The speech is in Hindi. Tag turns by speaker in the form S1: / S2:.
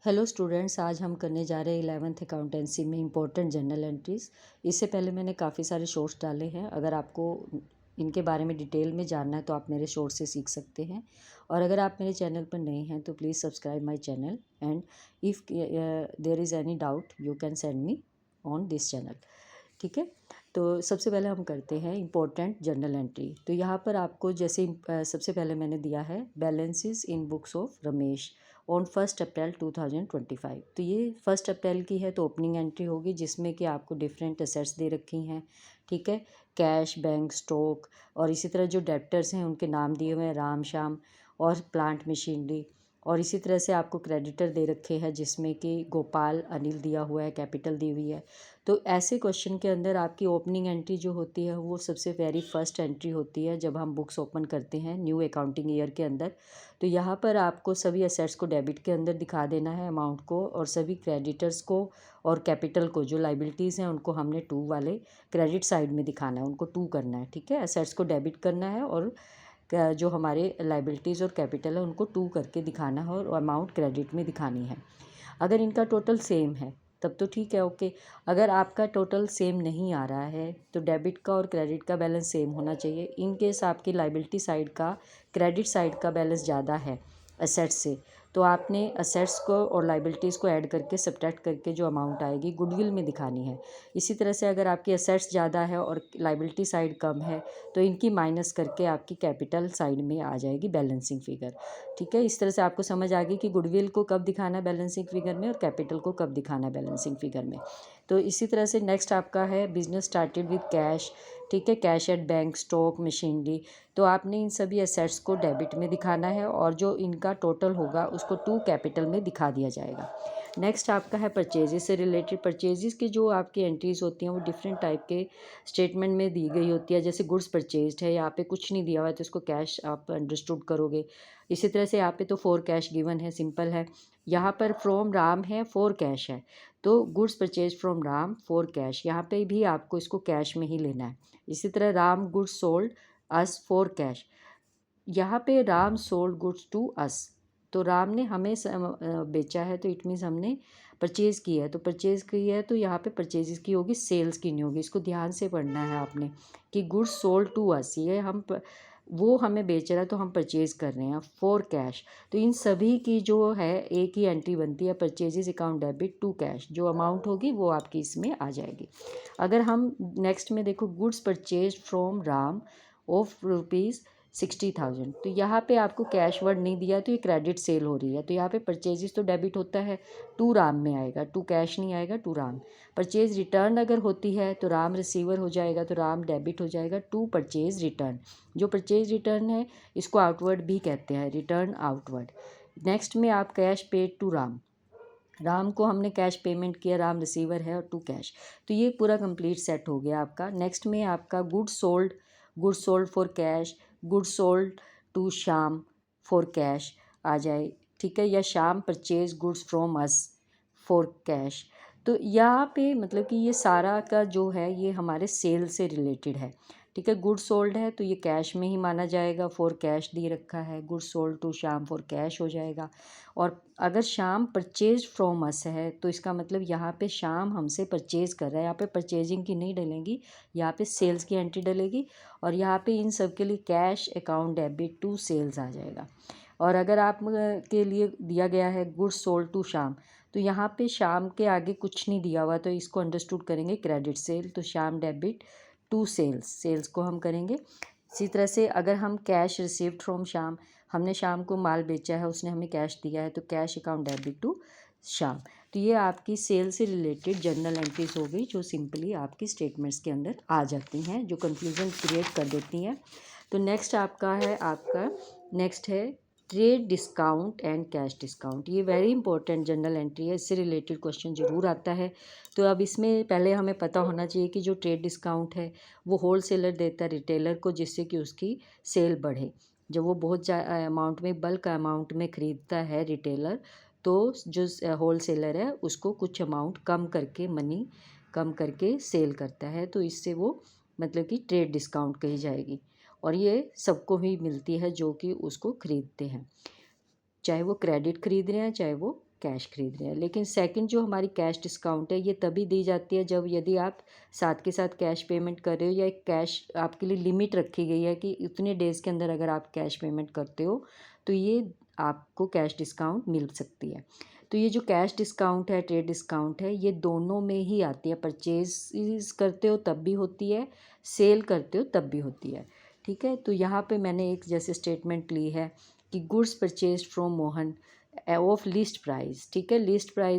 S1: हेलो स्टूडेंट्स, आज हम करने जा रहे हैं 11th अकाउंटेंसी में इम्पोर्टेंट जर्नल एंट्रीज़। इससे पहले मैंने काफ़ी सारे शॉर्ट्स डाले हैं। अगर आपको इनके बारे में डिटेल में जानना है तो आप मेरे शॉर्ट से सीख सकते हैं। और अगर आप मेरे चैनल पर नए हैं तो please subscribe my channel and if there is any doubt you can send me on this channel. ठीक है। तो सबसे पहले हम करते हैं इम्पोर्टेंट जर्नल एंट्री। तो यहाँ पर आपको जैसे सबसे पहले मैंने दिया है balances in books of Ramesh on 1 अप्रैल 2025। तो ये 1 अप्रैल की है तो ओपनिंग एंट्री होगी जिसमें कि आपको डिफरेंट असेट्स दे रखी हैं। ठीक है। कैश, बैंक, स्टॉक और इसी तरह जो डेप्टर्स हैं उनके नाम दिए हुए हैं राम श्याम और प्लांट मशीनरी। और इसी तरह से आपको क्रेडिटर दे रखे हैं जिसमें कि गोपाल अनिल दिया हुआ है, कैपिटल दी हुई है। तो ऐसे क्वेश्चन के अंदर आपकी ओपनिंग एंट्री जो होती है वो सबसे वेरी फर्स्ट एंट्री होती है जब हम बुक्स ओपन करते हैं न्यू अकाउंटिंग ईयर के अंदर। तो यहाँ पर आपको सभी असेट्स को डेबिट के अंदर दिखा देना है अमाउंट को, और सभी क्रेडिटर्स को और कैपिटल को, जो लाइबिलिटीज़ हैं उनको हमने टू वाले क्रेडिट साइड में दिखाना है, उनको टू करना है। ठीक है। असेट्स को डेबिट करना है और जो हमारे लाइबिलिटीज़ और कैपिटल है उनको टू करके दिखाना है और अमाउंट क्रेडिट में दिखानी है। अगर इनका टोटल सेम है तब तो ठीक है, ओके। अगर आपका टोटल सेम नहीं आ रहा है तो डेबिट का और क्रेडिट का बैलेंस सेम होना चाहिए। इन केस आपकी लाइबिलिटी साइड का क्रेडिट साइड का बैलेंस ज़्यादा है असेट्स से, तो आपने असेट्स को और लाइबिलिटीज़ को ऐड करके सब्ट्रैक्ट करके जो अमाउंट आएगी गुडविल में दिखानी है। इसी तरह से अगर आपकी असेट्स ज़्यादा है और लाइबिलिटी साइड कम है तो इनकी माइनस करके आपकी कैपिटल साइड में आ जाएगी बैलेंसिंग फिगर। ठीक है। इस तरह से आपको समझ आ गई कि गुडविल को कब दिखाना है बैलेंसिंग फिगर में और कैपिटल को कब दिखाना है बैलेंसिंग फिगर में। तो इसी तरह से नेक्स्ट आपका है बिजनेस स्टार्टेड विद कैश। ठीक है। Cash at bank, stock, machinery. तो आपने इन सभी एसेट्स को डेबिट में दिखाना है और जो इनका टोटल होगा उसको टू कैपिटल में दिखा दिया जाएगा। नेक्स्ट आपका है परचेजेस से रिलेटेड। परचेजेस की जो आपकी एंट्रीज होती हैं वो डिफरेंट टाइप के स्टेटमेंट में दी गई होती है। जैसे गुड्स परचेज्ड है, यहाँ पे कुछ नहीं दिया हुआ है तो इसको कैश आप अंडरस्टूड करोगे। इसी तरह से यहाँ पे तो फॉर कैश गिवन है, सिंपल है। यहाँ पर फ्रॉम राम है, फॉर कैश है, तो goods purchase from Ram for cash, यहाँ पे भी आपको इसको कैश में ही लेना है। इसी तरह Ram goods sold us for cash, यहाँ पे Ram sold goods to us, तो राम ने हमें बेचा है तो इट मीन्स हमने परचेज़ की है, तो परचेज़ की है तो यहाँ पे परचेज़ की होगी, सेल्स की नहीं होगी। इसको ध्यान से पढ़ना है आपने कि गुड्स सोल्ड टू अस, ये वो हमें बेच रहा है तो हम परचेज़ कर रहे हैं फॉर कैश। तो इन सभी की जो है एक ही एंट्री बनती है, purchases account debit to cash, जो अमाउंट होगी वो आपकी इसमें आ जाएगी। अगर हम नेक्स्ट में देखो goods purchase from Ram of ₹60,000, तो यहाँ पे आपको कैश वर्ड नहीं दिया तो ये क्रेडिट सेल हो रही है, तो यहाँ पे परचेजेस तो डेबिट होता है, टू राम में आएगा, टू कैश नहीं आएगा, टू राम। परचेज रिटर्न अगर होती है तो राम रिसीवर हो जाएगा, तो राम डेबिट हो जाएगा टू परचेज रिटर्न। जो परचेज रिटर्न है इसको आउटवर्ड भी कहते हैं, रिटर्न आउटवर्ड। नेक्स्ट में आप cash paid to Ram, Ram को हमने कैश पेमेंट किया, राम रिसीवर है, और टू कैश। तो ये पूरा कंप्लीट सेट हो गया आपका। नेक्स्ट में आपका good sold for cash, good sold to Shyam for cash आ जाए। ठीक है। या Shyam purchase goods from us for cash. तो यहाँ पे मतलब कि ये सारा का जो है ये हमारे सेल से रिलेटेड है। ठीक है। गुड सोल्ड है तो ये कैश में ही माना जाएगा, फॉर कैश दे रखा है, good sold to Shyam for cash हो जाएगा। और अगर श्याम परचेज फ्रॉम अस है तो इसका मतलब यहाँ पे श्याम हमसे परचेज कर रहा है, यहाँ पे परचेजिंग की नहीं डलेगी, यहाँ पे सेल्स की एंट्री डलेगी। और यहाँ पे इन सब के लिए cash account debit to sales आ जाएगा। और अगर आप के लिए दिया गया है गुड सोल्ड टू श्याम, तो यहाँ पे श्याम के आगे कुछ नहीं दिया हुआ तो इसको अंडरस्टूड करेंगे क्रेडिट सेल, तो Shyam debit to sales, sales को हम करेंगे। इसी तरह से अगर हम कैश रिसीव्ड फ्रॉम श्याम, हमने शाम को माल बेचा है, उसने हमें कैश दिया है, तो कैश अकाउंट डेबिट टू शाम। तो ये आपकी सेल से रिलेटेड जर्नल एंट्रीज हो गई जो सिंपली आपकी स्टेटमेंट्स के अंदर आ जाती हैं, जो कंफ्यूजन क्रिएट कर देती हैं। तो नेक्स्ट है trade discount and cash discount. ये वेरी इंपॉर्टेंट जर्नल एंट्री है, इससे रिलेटेड क्वेश्चन ज़रूर आता है। तो अब इसमें पहले हमें पता होना चाहिए कि जो ट्रेड डिस्काउंट है वो होल सेलर देता है रिटेलर को, जिससे कि उसकी सेल बढ़े। जब वो बहुत अमाउंट में, बल्क अमाउंट में ख़रीदता है रिटेलर, तो जो होल सेलर है उसको कुछ अमाउंट कम करके, मनी कम करके सेल करता है, तो इससे वो मतलब कि ट्रेड डिस्काउंट कही जाएगी। और ये सबको ही मिलती है जो कि उसको ख़रीदते हैं, चाहे वो क्रेडिट ख़रीद रहे हैं चाहे वो कैश खरीद रहे हैं। लेकिन सेकंड जो हमारी कैश डिस्काउंट है ये तभी दी जाती है जब यदि आप साथ के साथ कैश पेमेंट कर रहे हो या एक कैश आपके लिए लिमिट रखी गई है कि इतने डेज़ के अंदर अगर आप कैश पेमेंट करते हो तो ये आपको कैश डिस्काउंट मिल सकती है। तो ये जो कैश डिस्काउंट है, ट्रेड डिस्काउंट है, ये दोनों में ही आती है। परचेज करते हो तब भी होती है, सेल करते हो तब भी होती है। ठीक है, तो यहाँ पे मैंने एक जैसे स्टेटमेंट ली है कि goods purchase from Mohan of list price. ठीक है, लिस्ट प्राइस